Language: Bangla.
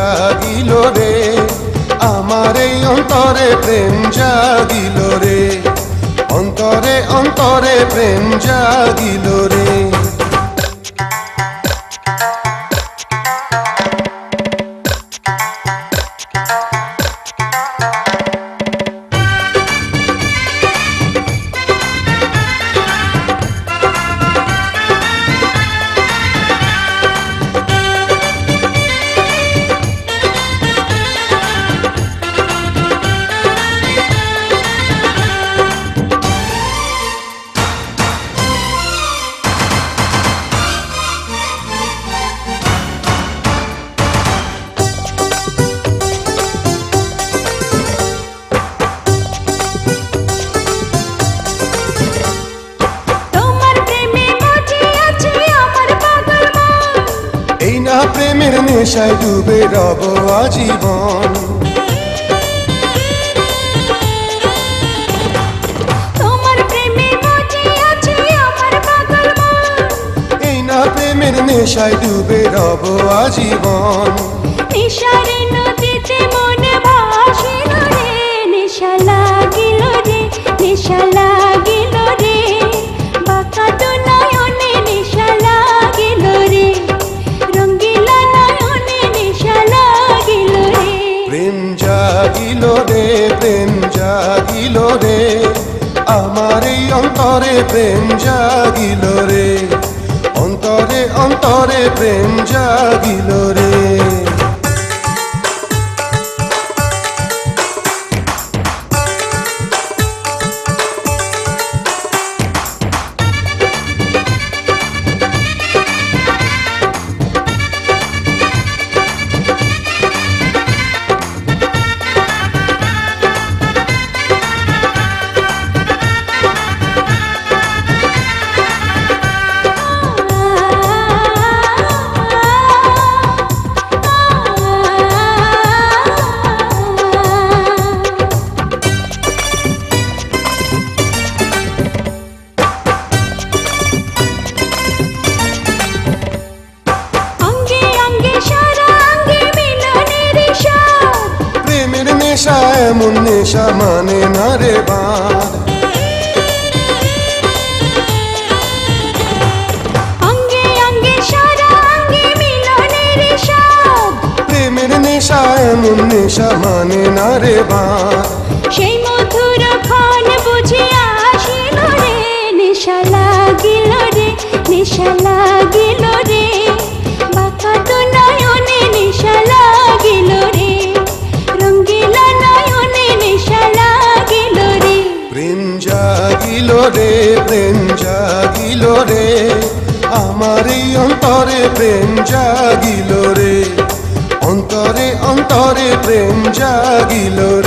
জাগিল রে আমার এই অন্তরে প্রেম জাগিল রে অন্তরে অন্তরে প্রেম জাগিল রে প্রেমের নেশায় ডুবে রব আজীবন তোমার প্রেমে মজে আছে আমার পাগল মন এই না প্রেমের নেশায় ডুবে রব আজীবন নেশারে নদীতে মনে ভাসিল রে নেশা লাগিল রে নেশা লাগিল রে বাঁকা তো নয়নে নেশা লাগিল রে রঙ্গিলা নয়নে নেশা লাগিল রে প্রেম জাগিল রে প্রেম জাগিল রে আমার এই অন্তরে প্রেম জাগিল রে অন্তরে অন্তরে প্রেম জাগিল রে নেশা এমন নেশা মানে না রে বাঁধ অঙ্গে অঙ্গে সারা অঙ্গে মিলনের স্বাদ প্রেমের নেশা এমন নেশা মানে না রে বাঁধ সেই মধুর ক্ষণ বুঝে আসিল রে নেশা লাগিল রে নেশা লাগিল রে বাঁকা তো নয়নে নেশা লাগিল রে রঙ্গিলা নয়নে নেশা লাগিল রে প্রেম জাগিল রে প্রেম জাগিল রে আমার এই অন্তরে প্রেম জাগিল রে অন্তরে অন্তরে প্রেম জাগিল রে